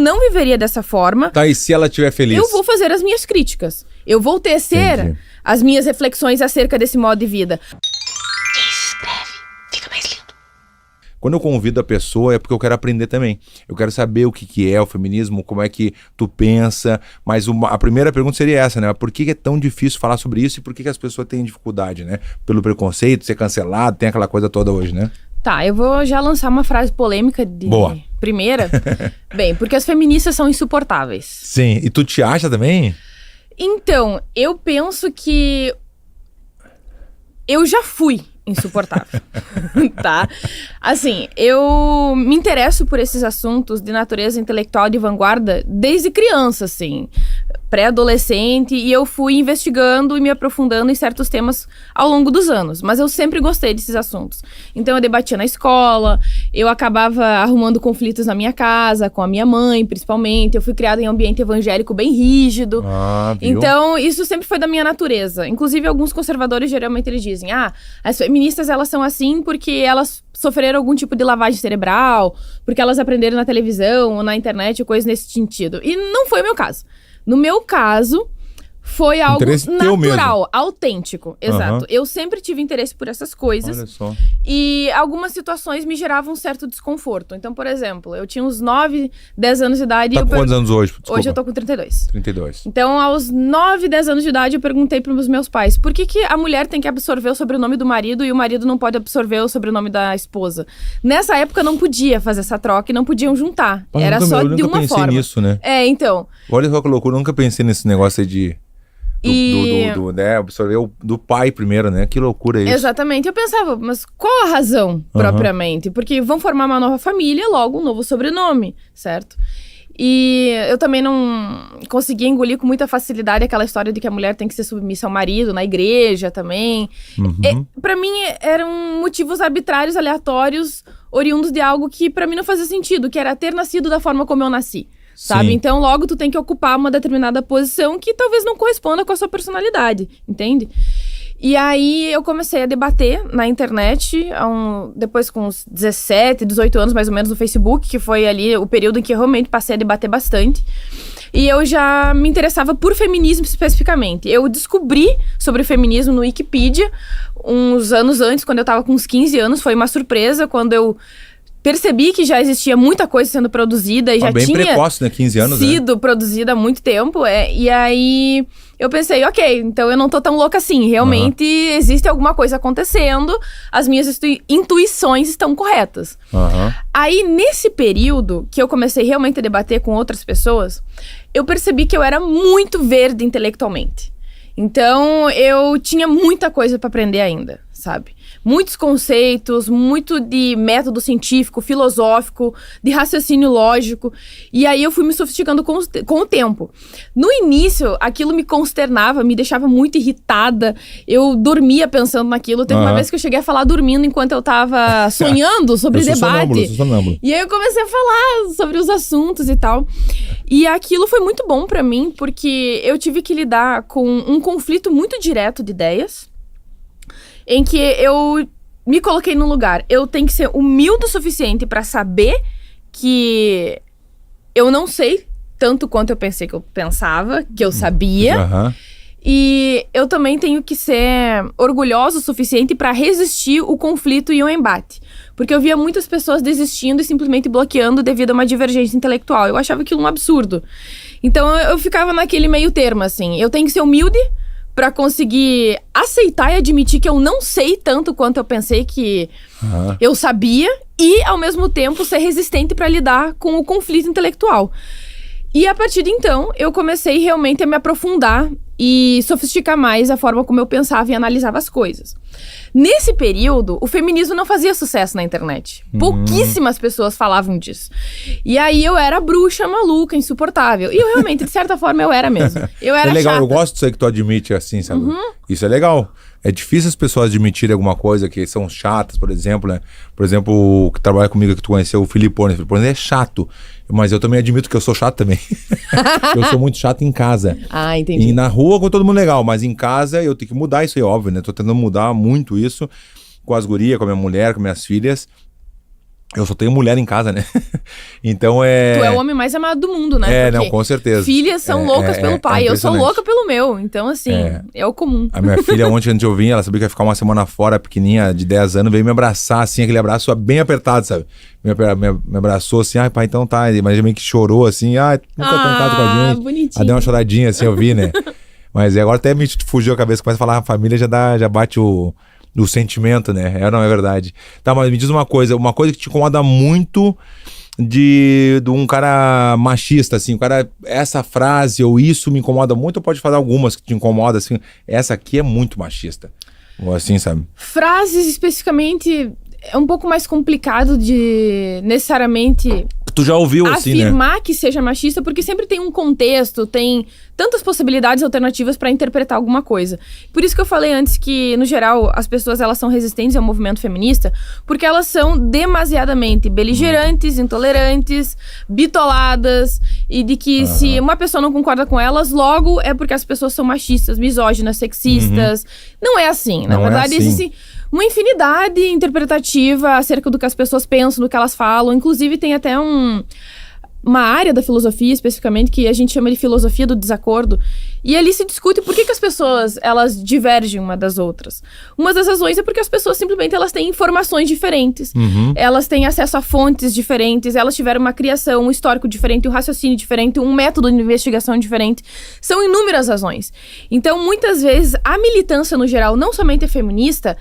não viveria dessa forma. Tá, e se ela estiver feliz? Eu vou fazer as minhas críticas. Eu vou tecer as minhas reflexões acerca desse modo de vida. Quando eu convido a pessoa é porque eu quero aprender também. Eu quero saber o que é o feminismo, como é que tu pensa. Mas a primeira pergunta seria essa, né? Por que é tão difícil falar sobre isso e por que as pessoas têm dificuldade, né? Pelo preconceito, ser cancelado, tem aquela coisa toda hoje, né? Tá, eu vou já lançar uma frase polêmica de primeira. Bem, porque as feministas são insuportáveis. Sim, e tu te acha também? Então, eu penso que eu já fui insuportável, tá? Assim, eu me interesso por esses assuntos de natureza intelectual de vanguarda desde criança, assim, pré-adolescente, e eu fui investigando e me aprofundando em certos temas ao longo dos anos, mas eu sempre gostei desses assuntos. Então eu debatia na escola, eu acabava arrumando conflitos na minha casa, com a minha mãe, principalmente. Eu fui criada em um ambiente evangélico bem rígido. Viu? Então isso sempre foi da minha natureza. Inclusive alguns conservadores geralmente eles dizem, as feministas elas são assim porque elas sofreram algum tipo de lavagem cerebral, porque elas aprenderam na televisão ou na internet ou coisa nesse sentido. E não foi o meu caso. No meu caso, foi algo natural, autêntico. Exato. Eu sempre tive interesse por essas coisas. Olha só. E algumas situações me geravam um certo desconforto. Então, por exemplo, eu tinha uns 9, 10 anos de idade. Tá com quantos anos hoje? Desculpa. Hoje eu tô com 32. 32. Então, aos 9, 10 anos de idade, eu perguntei pros meus pais, por que a mulher tem que absorver o sobrenome do marido e o marido não pode absorver o sobrenome da esposa? Nessa época, não podia fazer essa troca e não podiam juntar. Era só de uma forma. Eu nunca pensei nisso, né? Então. Olha só que loucura, eu nunca pensei nesse negócio aí de... né, absorver do pai primeiro, né? Que loucura isso. Exatamente. Eu pensava, mas qual a razão, propriamente? Porque vão formar uma nova família, logo um novo sobrenome, certo? E eu também não conseguia engolir com muita facilidade aquela história de que a mulher tem que ser submissa ao marido, na igreja também. Pra mim, eram motivos arbitrários, aleatórios, oriundos de algo que pra mim não fazia sentido, que era ter nascido da forma como eu nasci. Sabe? Sim. Então, logo tu tem que ocupar uma determinada posição que talvez não corresponda com a sua personalidade, entende? E aí, eu comecei a debater na internet, depois com uns 17, 18 anos, mais ou menos, no Facebook, que foi ali o período em que eu realmente passei a debater bastante. E eu já me interessava por feminismo especificamente. Eu descobri sobre feminismo no Wikipedia, uns anos antes, quando eu tava com uns 15 anos. Foi uma surpresa quando eu percebi que já existia muita coisa sendo produzida e já bem tinha precoce, né? 15 anos, sido produzida há muito tempo. E aí eu pensei, ok, então eu não tô tão louca assim. Realmente existe alguma coisa acontecendo, as minhas intuições estão corretas. Aí, nesse período que eu comecei realmente a debater com outras pessoas, eu percebi que eu era muito verde intelectualmente. Então, eu tinha muita coisa para aprender ainda, sabe? Muitos conceitos, muito de método científico, filosófico, de raciocínio lógico. E aí eu fui me sofisticando com o tempo. No início, aquilo me consternava, me deixava muito irritada. Eu dormia pensando naquilo. Teve uma vez que eu cheguei a falar dormindo enquanto eu tava sonhando sobre debate. Sonâmbulo. E aí eu comecei a falar sobre os assuntos e tal. E aquilo foi muito bom pra mim, porque eu tive que lidar com um conflito muito direto de ideias, em que eu me coloquei num lugar. Eu tenho que ser humilde o suficiente pra saber que eu não sei tanto quanto eu pensei que eu pensava, que eu sabia. E eu também tenho que ser orgulhosa o suficiente pra resistir o conflito e o embate. Porque eu via muitas pessoas desistindo e simplesmente bloqueando devido a uma divergência intelectual. Eu achava aquilo um absurdo. Então eu ficava naquele meio termo, assim. Eu tenho que ser humilde pra conseguir aceitar e admitir que eu não sei tanto quanto eu pensei que eu sabia. E, ao mesmo tempo, ser resistente pra lidar com o conflito intelectual. E, a partir de então, eu comecei realmente a me aprofundar e sofisticar mais a forma como eu pensava e analisava as coisas. Nesse período, o feminismo não fazia sucesso na internet. Pouquíssimas pessoas falavam disso. E aí eu era bruxa, maluca, insuportável. E eu realmente, de certa forma, eu era mesmo. Eu era legal, chata. eu gosto disso aí que tu admite assim, sabe? Isso é legal. É difícil as pessoas admitirem alguma coisa que são chatas, por exemplo, né? Por exemplo, o que trabalha comigo, que tu conheceu, o Filipone. O Filipone é chato, mas eu também admito que eu sou chato também. Eu sou muito chato em casa. Entendi. E na rua com todo mundo legal, mas em casa eu tenho que mudar isso aí, óbvio, né? Tô tentando mudar muito isso com as gurias, com a minha mulher, com minhas filhas. Eu só tenho mulher em casa, né? Então é... Tu é o homem mais amado do mundo, né? É, Porque não, com certeza. filhas são loucas pelo pai. Eu sou impressionante. louca pelo meu. Então, assim, é o comum. A minha filha, ontem, antes de eu vir, ela sabia que ia ficar uma semana fora, pequenininha, de 10 anos, veio me abraçar, assim, aquele abraço bem apertado, sabe? Me abraçou assim, ai, pai, então tá. Mas meio que chorou, assim, nunca tem casa com a gente. Bonitinho. Ela deu uma choradinha, assim, eu vi, né? Mas agora até me fugiu a cabeça, começa a falar, a família já bate o sentimento, né? Não é verdade. Tá, mas me diz uma coisa que te incomoda muito de um cara machista, assim, o cara, essa frase ou isso me incomoda muito, ou pode falar algumas que te incomodam, assim, essa aqui é muito machista, ou assim, sabe? Frases especificamente é um pouco mais complicado de necessariamente... Tu já ouviu assim, né? Afirmar que seja machista, porque sempre tem um contexto, tem tantas possibilidades alternativas para interpretar alguma coisa. Por isso que eu falei antes que, no geral, as pessoas elas são resistentes ao movimento feminista, porque elas são demasiadamente beligerantes, intolerantes, bitoladas, e de que se uma pessoa não concorda com elas, logo é porque as pessoas são machistas, misóginas, sexistas. Não é assim. Na verdade, existe uma infinidade interpretativa acerca do que as pessoas pensam, do que elas falam. Inclusive, tem até uma área da filosofia, especificamente, que a gente chama de filosofia do desacordo. E ali se discute por que as pessoas, elas divergem uma das outras. Uma das razões é porque as pessoas, simplesmente, elas têm informações diferentes. Elas têm acesso a fontes diferentes, elas tiveram uma criação, um histórico diferente, um raciocínio diferente, um método de investigação diferente. São inúmeras razões. Então, muitas vezes, a militância, no geral, não somente é feminista,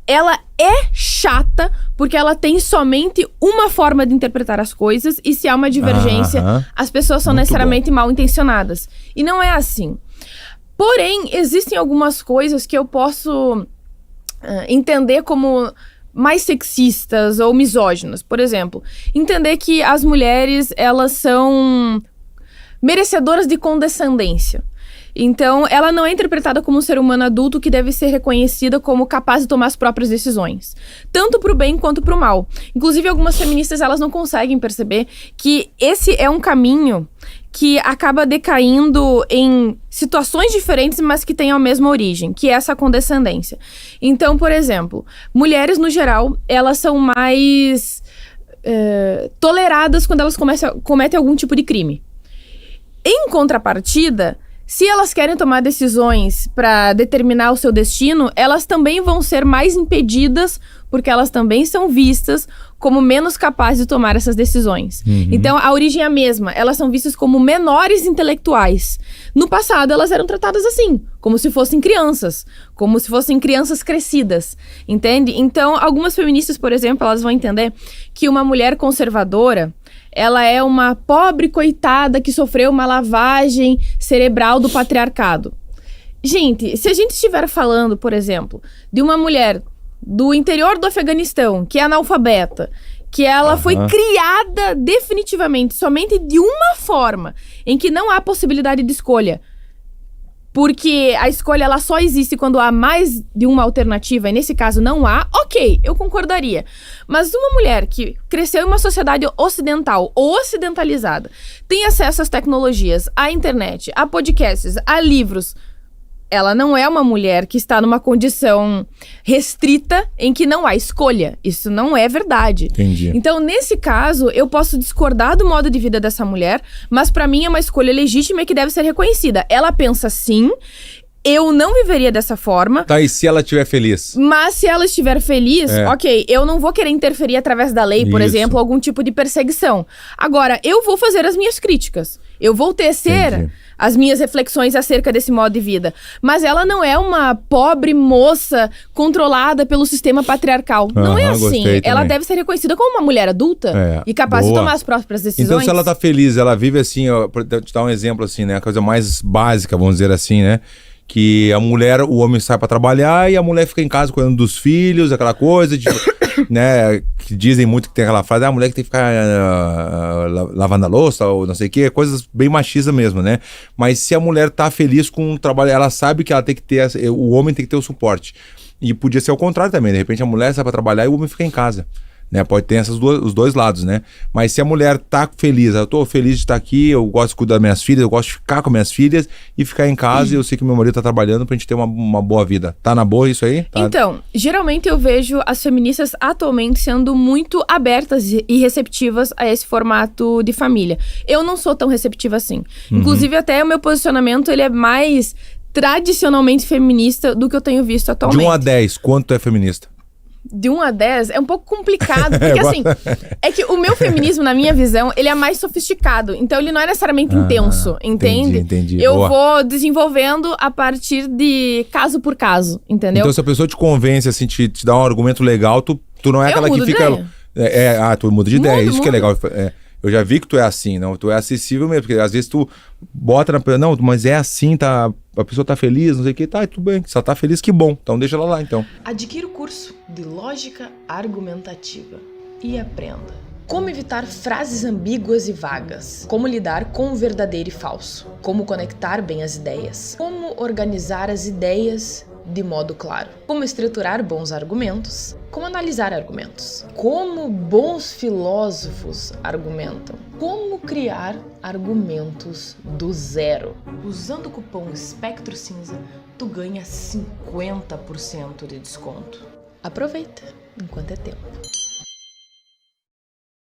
ela é chata porque ela tem somente uma forma de interpretar as coisas, e se há uma divergência, as pessoas são necessariamente mal intencionadas. E não é assim. Porém, existem algumas coisas que eu posso entender como mais sexistas ou misóginas. Por exemplo, entender que as mulheres, elas são merecedoras de condescendência. Então, ela não é interpretada como um ser humano adulto que deve ser reconhecida como capaz de tomar as próprias decisões. Tanto pro bem quanto pro mal. Inclusive, algumas feministas, elas não conseguem perceber que esse é um caminho que acaba decaindo em situações diferentes, mas que têm a mesma origem, que é essa condescendência. Então, por exemplo, mulheres, no geral, elas são mais toleradas quando elas cometem algum tipo de crime. Em contrapartida, se elas querem tomar decisões para determinar o seu destino, elas também vão ser mais impedidas, porque elas também são vistas como menos capazes de tomar essas decisões. Então, a origem é a mesma. Elas são vistas como menores intelectuais. No passado, elas eram tratadas assim, como se fossem crianças crescidas, entende? Então, algumas feministas, por exemplo, elas vão entender que uma mulher conservadora, ela é uma pobre coitada que sofreu uma lavagem cerebral do patriarcado. Gente, se a gente estiver falando, por exemplo, de uma mulher do interior do Afeganistão, que é analfabeta, que ela foi criada definitivamente somente de uma forma, em que não há possibilidade de escolha, porque a escolha ela só existe quando há mais de uma alternativa, e nesse caso não há, ok, eu concordaria. Mas uma mulher que cresceu em uma sociedade ocidental ou ocidentalizada, tem acesso às tecnologias, à internet, a podcasts, a livros, ela não é uma mulher que está numa condição restrita em que não há escolha. Isso não é verdade. Entendi. Então, nesse caso, eu posso discordar do modo de vida dessa mulher, mas pra mim é uma escolha legítima e que deve ser reconhecida. Ela pensa sim, eu não viveria dessa forma. Tá, e se ela estiver feliz? Mas se ela estiver feliz, ok, eu não vou querer interferir através da lei, por exemplo, algum tipo de perseguição. Agora, eu vou fazer as minhas críticas. Eu vou tecer as minhas reflexões acerca desse modo de vida. Mas ela não é uma pobre moça controlada pelo sistema patriarcal. Não é assim. Ela deve ser reconhecida como uma mulher adulta e capaz de tomar as próprias decisões. Então, se ela tá feliz, ela vive assim, pra te dar um exemplo assim, né? A coisa mais básica, vamos dizer assim, né? Que a mulher, o homem sai pra trabalhar e a mulher fica em casa cuidando dos filhos, aquela coisa de... né, que dizem muito que tem aquela frase, a mulher que tem que ficar lavando a louça ou não sei o que, coisas bem machistas mesmo, né? Mas se a mulher tá feliz com o trabalho, ela sabe que ela tem que ter, o homem tem que ter o suporte. E podia ser o contrário também, de repente a mulher sai pra trabalhar e o homem fica em casa, né? Pode ter os dois lados, né? Mas se a mulher tá feliz, eu tô feliz de estar aqui, eu gosto de cuidar das minhas filhas, eu gosto de ficar com minhas filhas e ficar em casa, e eu sei que meu marido tá trabalhando pra gente ter uma boa vida. Tá na boa isso aí? Tá. Então, geralmente eu vejo as feministas atualmente sendo muito abertas e receptivas a esse formato de família. Eu não sou tão receptiva assim. Inclusive, até o meu posicionamento, ele é mais tradicionalmente feminista do que eu tenho visto atualmente. De 1 a 10, quanto é feminista? De 1 a 10 é um pouco complicado, porque assim, é que o meu feminismo, na minha visão, ele é mais sofisticado. Então ele não é necessariamente intenso, entende? Entendi. Eu Boa. vou desenvolvendo a partir de caso por caso, entendeu? Então se a pessoa te convence, assim, te dá um argumento legal, tu não é aquela que mudo de fica... ideia. Tu muda de ideia, isso que é Mudo. legal. Eu já vi que tu é assim, não? Tu é acessível mesmo, porque às vezes tu bota na... Não, mas é assim, tá... A pessoa tá feliz, não sei o que, tá, tudo bem. Se ela tá feliz, que bom. Então deixa ela lá, então. Adquira o curso de Lógica Argumentativa e aprenda como evitar frases ambíguas e vagas, como lidar com o verdadeiro e falso, como conectar bem as ideias, como organizar as ideias de modo claro, como estruturar bons argumentos, como analisar argumentos, como bons filósofos argumentam, como criar argumentos do zero. Usando o cupom Espectro Cinza, tu ganha 50% de desconto. Aproveita enquanto é tempo.